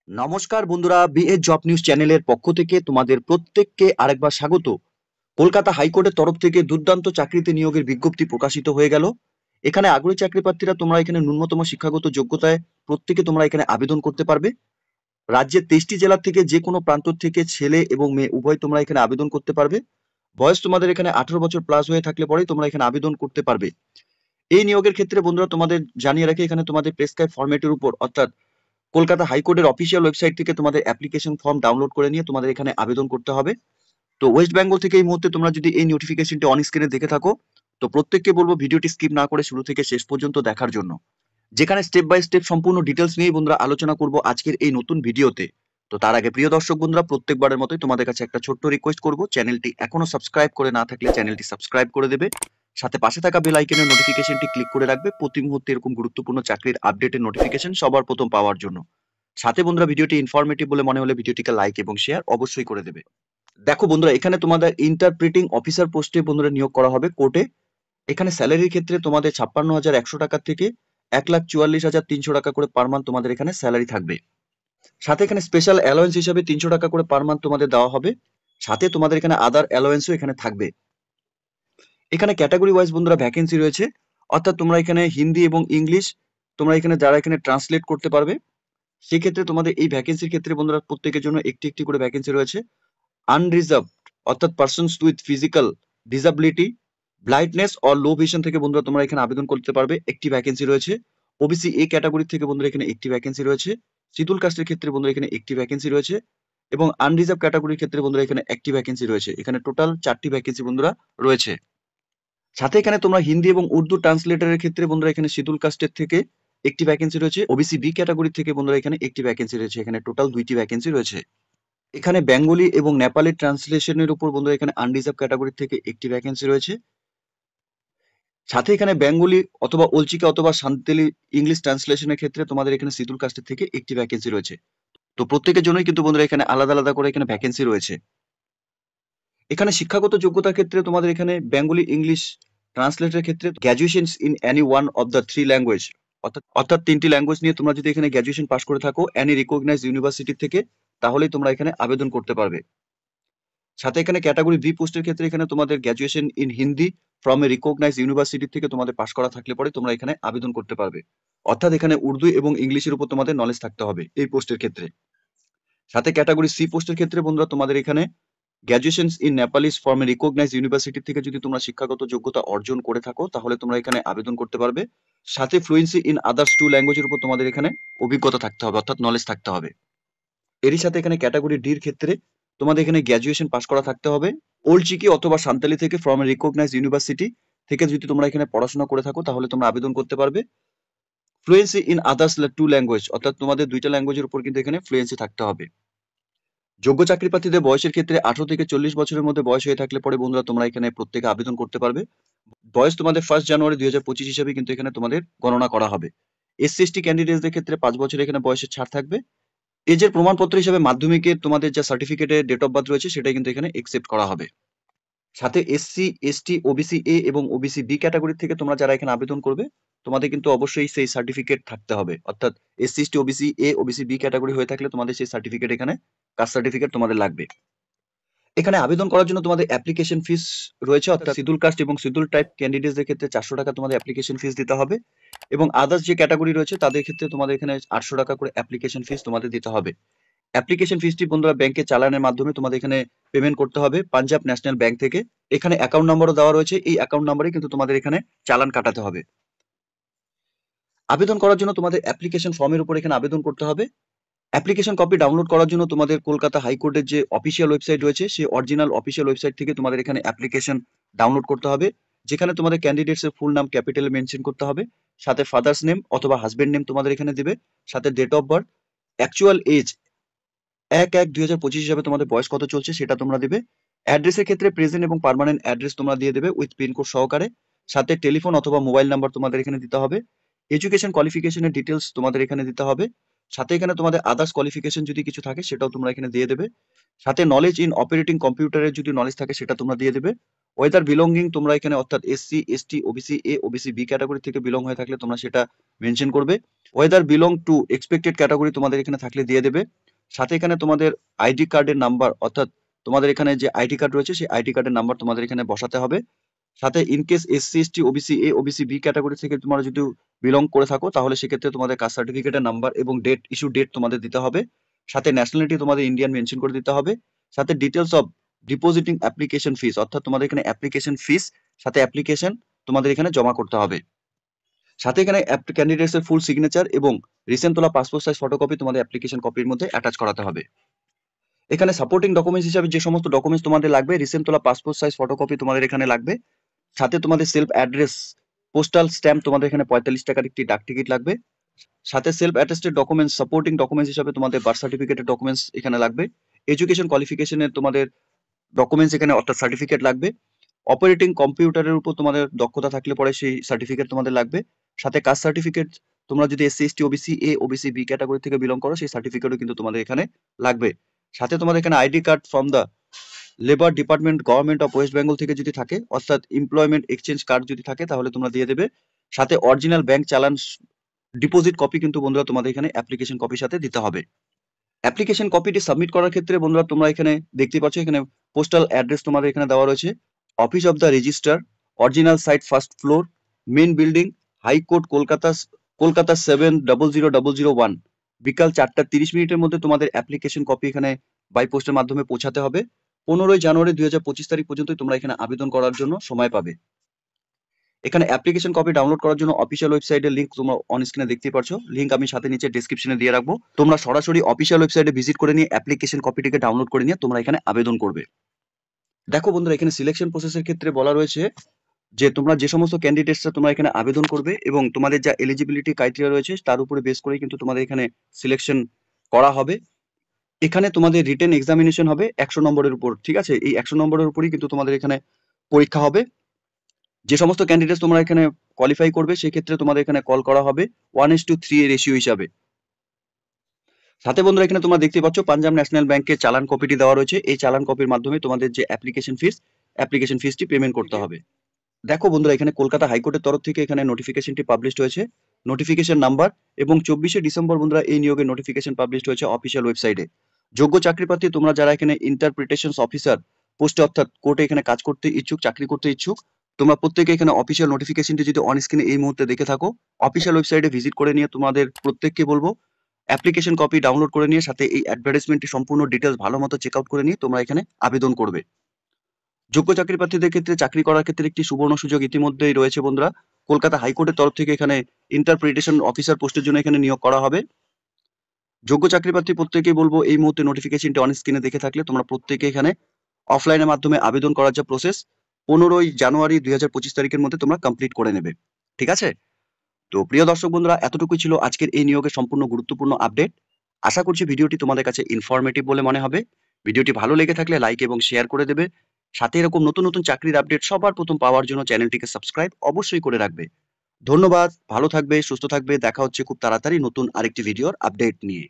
নমস্কার বন্ধুরা, BA job news চ্যানেলের পক্ষ থেকে তোমাদের প্রত্যেককে আরেকবার স্বাগত। কলকাতা হাইকোর্টের তরফ থেকে দুর্দান্ত চাকরিতে নিয়োগের বিজ্ঞপ্তি প্রকাশিত হয়ে গেল। এখানে আগ্রহী চাকরি প্রার্থীরা তোমরা এখানে ন্যূনতম শিক্ষাগত যোগ্যতায় প্রত্যেকে তোমরা এখানে আবেদন করতে পারবে। রাজ্যের 23টি জেলা থেকে যে কোনো প্রান্ত থেকে ছেলে এবং মেয়ে উভয় তোমরা এখানে আবেদন করতে পারবে। বয়স তোমাদের এখানে 18 বছর প্লাস হয়ে থাকলে পরেই তোমরা এখানে আবেদন করতে পারবে। এই নিয়োগের ক্ষেত্রে বন্ধুরা তোমাদের জানিয়ে রাখি, এখানে তোমাদের প্রেসক্রাইব ফরম্যাটের উপর অর্থাৎ কলকাতা হাইকোর্টের অফিসিয়াল ওয়েবসাইট থেকে তোমাদের অ্যাপ্লিকেশন ফর্ম ডাউনলোড করে নিয়ে তোমাদের এখানে আবেদন করতে হবে। তো ওয়েস্ট বেঙ্গল থেকে এই মুহূর্তে তোমরা যদি এই নোটিফিকেশনটি অন স্ক্রিনে দেখে থাকো, তো প্রত্যেককে বলবো ভিডিওটি স্কিপ না করে শুরু থেকে শেষ পর্যন্ত দেখার জন্য, যেখানে স্টেপ বাই স্টেপ সম্পূর্ণ ডিটেলস নিয়ে বন্ধুরা আলোচনা করব আজকের এই নতুন ভিডিওতে। তো তার আগে প্রিয় দর্শক বন্ধুরা, প্রত্যেকবারের মতোই তোমাদের কাছে একটা ছোট্ট রিকোয়েস্ট করব, চ্যানেলটি এখনো সাবস্ক্রাইব করে না থাকলে চ্যানেলটি সাবস্ক্রাইব করে দেবে, সাথে পাশে থাকা বেল আইকনের নোটিফিকেশনটি ক্লিক করে রাখবে প্রতি মুহূর্তে এরকম গুরুত্বপূর্ণ চাকরির আপডেটের নোটিফিকেশন সবার প্রথম পাওয়ার জন্য। সাথে বন্ধুরা ভিডিওটি ইনফরমেটিভ বলে মনে হলে ভিডিওটিকে লাইক এবং শেয়ার অবশ্যই করে দেবে। দেখো বন্ধুরা, এখানে তোমাদের ইন্টারপ্রিটিং অফিসার পোস্টে বন্ধুরা নিয়োগ করা হবে কোর্টে। এখানে স্যালারির ক্ষেত্রে তোমাদের 56,100 টাকা থেকে 1,44,300 টাকা করে পার মান্থ তোমাদের এখানে স্যালারি থাকবে। সাথে এখানে স্পেশাল অ্যালাওয়েন্স হিসাবে 300 টাকা করে পার মান্থ তোমাদের দেওয়া হবে। সাথে তোমাদের এখানে আদার অ্যালাওয়েন্সও এখানে থাকবে। এখানে ক্যাটাগরি ওয়াইজ বন্ধুরা ভ্যাকেন্সি রয়েছে, অর্থাৎ তোমরা এখানে হিন্দি এবং ইংলিশ তোমরা এখানে যারা এখানে ট্রান্সলেট করতে পারবে, সেক্ষেত্রে তোমাদের এই ভ্যাকেন্সির ক্ষেত্রে বন্ধুরা প্রত্যেকের জন্য একটি একটি করে ভ্যাকেন্সি রয়েছে। আনরিজার্ভড অর্থাৎ persons with physical disability, blindness or low vision থেকে বন্ধুরা তোমরা এখানে আবেদন করতে পারবে, একটি ভ্যাকেন্সি রয়েছে। ওবিসি এ ক্যাটাগরি থেকে বন্ধুরা এখানে একটি ভ্যাকেন্সি রয়েছে। শিডিউল কাস্টের ক্ষেত্রে বন্ধুরা এখানে একটি ভ্যাকেন্সি রয়েছে এবং আনরিজার্ভ ক্যাটাগরির ক্ষেত্রে বন্ধুরা এখানে একটি ভ্যাকেন্সি রয়েছে। এখানে টোটাল 4টি ভ্যাকেন্সি বন্ধুরা রয়েছে। সাথে এখানে তোমরা হিন্দি এবং উর্দু ট্রান্সলেটরের ক্ষেত্রে বন্ধুরা এখানে শিডিউল কাস্টের থেকে একটি ভ্যাকেন্সি রয়েছে। ওবিসি বি ক্যাটাগরি থেকে বন্ধুরা এখানে একটি ভ্যাকেন্সি রয়েছে। এখানে টোটাল 2টি ভ্যাকেন্সি রয়েছে। এখানে বেঙ্গলি এবং নেপালি ট্রান্সলেশনের উপর বন্ধুরা এখানে আনরিজার্ভ ক্যাটাগরি থেকে একটি ভ্যাকেন্সি রয়েছে। সাথে এখানে বেঙ্গলি অথবা অলচিকি অথবা সান্তালি ইংলিশ ট্রান্সলেশনের ক্ষেত্রে তোমাদের এখানে শিডিউল কাস্টের থেকে একটি ভ্যাকেন্সি রয়েছে। তো প্রত্যেকের জন্যই কিন্তু বন্ধুরা এখানে আলাদা আলাদা করে এখানে ভ্যাকেন্সি রয়েছে। এখানে শিক্ষাগত যোগ্যতার ক্ষেত্রে তোমাদের এখানে বেঙ্গলি ইংলিশ ট্রান্সলেটের ক্ষেত্রে graduation in any one of the 3 language, অর্থাৎ 3টি ল্যাঙ্গুয়েজ নিয়ে তোমরা যদি এখানে গ্র্যাজুয়েশন পাস করে থাকো এনি রিকগনাইজড ইউনিভার্সিটি থেকে, তাহলেই তোমরা এখানে আবেদন করতে পারবে। সাথে এখানে ক্যাটাগরি বি পোস্টের ক্ষেত্রে এখানে তোমাদের graduation in Hindi from a recognised university থেকে তোমাদের পাস করা থাকলে পরে তোমরা এখানে আবেদন করতে পারবে। অর্থাৎ এখানে উর্দু এবং ইংলিশের উপর তোমাদের নলেজ থাকতে হবে এই পোস্টের ক্ষেত্রে। সাথে ক্যাটাগরি সি পোস্টের ক্ষেত্রে বন্ধুরা তোমাদের এখানে graduation in Nepalis from a recognised university থেকে যদি তোমরা শিক্ষাগত যোগ্যতা অর্জন করে থাকো তাহলে তোমরা এখানে আবেদন করতে পারবে। সাথে ফ্লুয়েন্সি ইন আদার্স 2 ল্যাঙ্গুয়েজের উপর তোমাদের এখানে অভিজ্ঞতা থাকতে হবে, অর্থাৎ নলেজ থাকতে হবে। এরই সাথে এখানে ক্যাটাগরি ডির ক্ষেত্রে তোমাদের এখানে গ্র্যাজুয়েশন পাস করা থাকতে হবে ওলচিকি অথবা সান্তালি থেকে ফ্রম এ রিকগনাইজড ইউনিভার্সিটি থেকে যদি তোমরা এখানে পড়াশোনা করে থাকো তাহলে তোমরা আবেদন করতে পারবে। ফ্লুয়েন্সি ইন আদার্স 2 ল্যাঙ্গুয়েজ, অর্থাৎ তোমাদের 2টা ল্যাঙ্গুয়েজের উপর কিন্তু এখানে ফ্লুয়েন্সি থাকতে হবে। যোগ্য চাকরি প্রার্থীদের বয়সের ক্ষেত্রে 18 থেকে 40 বছরের মধ্যে বয়স হয়ে থাকলে পরে বন্ধুরা তোমরা এখানে প্রত্যেকে আবেদন করতে পারবে। বয়স তোমাদের 1 জানুয়ারি 2025 হিসাবে কিন্তু এখানে তোমাদের গণনা করা হবে। এসসি এসটি ক্যান্ডিডেটদের ক্ষেত্রে 5 বছর এখানে বয়সের ছাড় থাকবে। এজের প্রমাণপত্র হিসাবে মাধ্যমিকের তোমাদের যা সার্টিফিকেটের ডেট অফ বার্থ রয়েছে সেটাই কিন্তু এখানে একসেপ্ট করা হবে। সাথে এসসি এসটি ওবিসি এ এবং ওবিসি বি ক্যাটাগরি থেকে তোমরা যারা এখানে আবেদন করবে তোমাদের কিন্তু অবশ্যই সেই সার্টিফিকেট থাকতে হবে, অর্থাৎ SC ST OBC A OBC B category হয়ে থাকলে তোমাদের সেই সার্টিফিকেট এখানে কাস্ট সার্টিফিকেট তোমাদের লাগবে। এখানে আবেদন করার জন্য তোমাদের অ্যাপ্লিকেশন ফিস রয়েছে, অর্থাৎ শিডিউল কাস্ট এবং শিডিউল টাইপ ক্যান্ডিডেটদের ক্ষেত্রে 400 টাকা তোমাদের অ্যাপ্লিকেশন ফিস দিতে হবে এবং আদার্স যে ক্যাটাগরি রয়েছে তাদের ক্ষেত্রে তোমাদের এখানে 800 টাকা করে অ্যাপ্লিকেশন ফিস তোমাদের দিতে হবে। অ্যাপ্লিকেশন ফিসটি বন্ধুরা ব্যাংকে চালানের মাধ্যমে তোমাদের এখানে পেমেন্ট করতে হবে পাঞ্জাব ন্যাশনাল ব্যাংক থেকে। এখানে অ্যাকাউন্ট নম্বরও দেওয়া রয়েছে, এই অ্যাকাউন্ট নম্বরে কিন্তু তোমাদের এখানে চালান কাটাতে হবে। আবেদন করার জন্য তোমাদের অ্যাপ্লিকেশন ফর্মের উপর এখানে আবেদন করতে হবে। অ্যাপ্লিকেশন কপি ডাউনলোড করার জন্য তোমাদের কলকাতা হাইকোর্টের যে অফিসিয়াল ওয়েবসাইট রয়েছে সেই অরিজিনাল অফিসিয়াল ওয়েবসাইট থেকে তোমাদের এখানে অ্যাপ্লিকেশন ডাউনলোড করতে হবে, যেখানে তোমাদের ক্যান্ডিডেটসের ফুল নাম ক্যাপিটালে মেনশন করতে হবে, সাথে ফাদার্স নেম অথবা হাজবেন্ড নেম তোমাদের এখানে দিবে, সাথে date of birth, actual age 1/1/2025 হিসাবে তোমাদের বয়স কত চলছে সেটা তোমরা দিবে। অ্যাড্রেসের ক্ষেত্রে প্রেজেন্ট এবং পার্মানেন্ট অ্যাড্রেস তোমরা দিয়ে দেবে উইথ পিনকোড সহকারে, সাথে টেলিফোন অথবা মোবাইল নাম্বার তোমাদের এখানে দিতে হবে। এডুকেশন কোয়ালিফিকেশনের ডিটেলস তোমাদের এখানে দিতে হবে, সাথে এখানে তোমাদের আদার্স কোয়ালিফিকেশন যদি কিছু থাকে সেটাও তোমরা এখানে দিয়ে দেবে, সাথে নলেজ ইন অপারেটিং কম্পিউটারের যদি নলেজ থাকে সেটা তোমরা দিয়ে দেবে। ওয়েদার বিলঙ্গিং তোমরা এখানে অর্থাৎ SC ST OBC A OBC B category থেকে বিলং হয়ে থাকলে তোমরা সেটা মেনশন করবে। Whether belong to expected category তোমাদের এখানে থাকলে দিয়ে দেবে। সাথে এখানে তোমাদের আইডি কার্ডের নাম্বার অর্থাৎ তোমাদের এখানে যে আইডি কার্ড রয়েছে সেই আইডি কার্ডের নাম্বার তোমাদের এখানে বসাতে হবে। সাথে in case SC ST OBC A OBC B category থেকে তোমরা যদি বিলং করে থাকো তাহলে সেক্ষেত্রে তোমাদের কাস্ট সার্টিফিকেটের নাম্বার এবং ডেট ইস্যু ডেট তোমাদের দিতে হবে। সাথে ন্যাশনালিটি তোমাদের ইন্ডিয়ান মেনশন করে দিতে হবে। সাথে details of depositing application fees অর্থাৎ তোমাদের এখানে অ্যাপ্লিকেশন ফিস সাথে অ্যাপ্লিকেশন তোমাদের এখানে জমা করতে হবে। সাথে এখানে ক্যান্ডিডেটস এর ফুল সিগনেচার এবং রিসেন্ট তোলা পাসপোর্ট সাইজ ফটোকপি তোমাদের অ্যাপ্লিকেশন কপির মধ্যে অ্যাটাচ করাতে হবে। এখানে সাপোর্টিং ডকুমেন্টস হিসাবে যে সমস্ত ডকুমেন্টস তোমাদের লাগবে, রিসেন্ট তোলা পাসপোর্ট সাইজ ফটোকপি তোমাদের এখানে লাগবে। সাথে তোমাদের সেলফ অ্যাড্রেস পোস্টাল স্ট্যাম্প তোমাদের এখানে 45 টাকার একটি ডাক টিকিট লাগবে। সাথে self attested documents supporting documents হিসাবে তোমাদের বার্থ সার্টিফিকেটের ডকুমেন্টস এখানে লাগবে। এডুকেশন কোয়ালিফিকেশনের তোমাদের ডকুমেন্টস এখানে অর্থাৎ সার্টিফিকেট লাগবে। অপারেটিং কম্পিউটারের উপর তোমাদের দক্ষতা থাকলে পরে সেই সার্টিফিকেট তোমাদের লাগবে। সাথে কাস্ট সার্টিফিকেট তোমরা যদি SC ST OBC A OBC B category থেকে বিলং করো সেই সার্টিফিকেটও কিন্তু তোমাদের এখানে লাগবে। সাথে তোমাদের এখানে ID card from the labour department government of West Bengal থেকে যদি থাকে অর্থাৎ এমপ্লয়মেন্ট এক্সচেঞ্জ কার্ড যদি থাকে তাহলে তোমরা দিয়ে দেবে। সাথে অরিজিনাল ব্যাংক চালান ডিপোজিট কপি কিন্তু বন্ধুরা তোমাদের এখানে অ্যাপ্লিকেশন কপির সাথে দিতে হবে। অ্যাপ্লিকেশন কপিটি সাবমিট করার ক্ষেত্রে বন্ধুরা তোমরা এখানে দেখতে পাচ্ছ এখানে পোস্টাল অ্যাড্রেস তোমাদের এখানে দেওয়া রয়েছে। Office of the registrar, original site first floor, main building, high court Kolkata Kolkata 700001, বিকাল 4:30 মধ্যে তোমাদের অ্যাপ্লিকেশন কপি এখানে বাই পোস্টের মাধ্যমে পৌঁছাতে হবে। 15 জানুয়ারি 2025 তারিখ পর্যন্ত তোমরা এখানে আবেদন করার জন্য সময় পাবে। এখানে অ্যাপ্লিকেশন কপি ডাউনলোড করার জন্য অফিসিয়াল ওয়েবসাইটের লিংক তোমরা অন স্ক্রিনে দেখতে পাচ্ছ। লিংক আমি সাথে নিচে ডেসক্রিপশনে দিয়ে রাখবো। তোমরা সরাসরি অফিসিয়াল ওয়েবসাইটে ভিজিট করে নিয়ে অ্যাপ্লিকেশন কপিটিকে ডাউনলোড করে নিয়ে তোমরা এখানে আবেদন করবে। দেখো বন্ধুরা এখানে সিলেকশন প্রসেসের ক্ষেত্রে বলা রয়েছে যে তোমরা যে সমস্ত ক্যান্ডিডেটসরা তোমরা এখানে আবেদন করবে এবং তোমাদের যা এলিজিবিলিটি ক্রাইটেরিয়া রয়েছে তার উপরে বেস করে কিন্তু তোমাদের এখানে সিলেকশন করা হবে। এখানে তোমাদের রিটেন এক্সামিনেশন হবে 100 নম্বরের উপর, ঠিক আছে? এই 100 নম্বরের উপরই কিন্তু তোমাদের এখানে পরীক্ষা হবে। যে সমস্ত ক্যান্ডিডেটস তোমরা এখানে কোয়ালিফাই করবে সেই ক্ষেত্রে তোমাদের এখানে কল করা হবে 1:3 এর রেশিও হিসাবে। সাথে বন্ধুরা এখানে তোমরা দেখতে পাচ্ছ পাঞ্জাব ন্যাশনাল ব্যাংকের চালান কপিটি দেওয়া রয়েছে। এই চালান কপির মাধ্যমে তোমাদের যে অ্যাপ্লিকেশন ফিসটি পেমেন্ট করতে হবে। দেখো বন্ধুরা এখানে কলকাতা হাইকোর্টের তরফ থেকে এখানে নোটিফিকেশনটি পাবলিশড হয়েছে। নোটিফিকেশন নাম্বার এবং 24শে ডিসেম্বর বন্ধুরা এই নিয়োগের নোটিফিকেশন পাবলিশড হয়েছে অফিসিয়াল ওয়েবসাইটে। যোগ্য চাকরিপ্রার্থী তোমরা যারা এখানে ইন্টারপ্রিটেশনস অফিসার পোস্টে অর্থাৎ কোর্টে এখানে কাজ করতে ইচ্ছুক, চাকরি করতে ইচ্ছুক, তোমরা প্রত্যেকে এখানে অফিসিয়াল নোটিফিকেশনটি যদি অন স্ক্রিনে এই মুহূর্তে দেখে থাকো অফিসিয়াল ওয়েবসাইটে ভিজিট করে নিয়ে তোমাদের প্রত্যেককে বলবো অ্যাপ্লিকেশন কপি ডাউনলোড করে নিয়ে সাথে এই অ্যাডভার্টাইজমেন্টটি সম্পূর্ণ ডিটেলস ভালো মতো চেক আউট করে নিয়ে তোমরা এখানে আবেদন করবে। যোগ্য চাকরি প্রার্থীদের ক্ষেত্রে চাকরি করার ক্ষেত্রে একটি সুবর্ণ সুযোগ ইতিমধ্যেই রয়েছে বন্ধুরা। কলকাতা হাইকোর্টের তরফ থেকে এখানে ইন্টারপ্রিটেশন অফিসার পোস্টের জন্য এখানে নিয়োগ করা হবে। যোগ্য চাকরি প্রার্থী প্রত্যেকেই বলবো এই মুহূর্তে নোটিফিকেশনটি অন স্ক্রিনে দেখে থাকলে তোমরা প্রত্যেকে এখানে অফলাইনের মাধ্যমে আবেদন করার যে প্রসেস 15 জানুয়ারি 2025 তারিখের মধ্যে তোমরা কমপ্লিট করে নেবে, ঠিক আছে? তো প্রিয় দর্শক বন্ধুরা এতটুকুই ছিল আজকের এই নিয়োগের সম্পূর্ণ গুরুত্বপূর্ণ আপডেট। আশা করছি ভিডিওটি তোমাদের কাছে ইনফরমেটিভ বলে মনে হবে। ভিডিওটি ভালো লেগে থাকলে লাইক এবং শেয়ার করে দেবে। সাথে এরকম নতুন নতুন চাকরির আপডেট সবার প্রথম পাওয়ার জন্য চ্যানেলটিকে সাবস্ক্রাইব অবশ্যই করে রাখবে। ধন্যবাদ, ভালো থাকবে, সুস্থ থাকবে। দেখা হচ্ছে খুব তাড়াতাড়ি নতুন আরেকটি ভিডিওর আপডেট নিয়ে।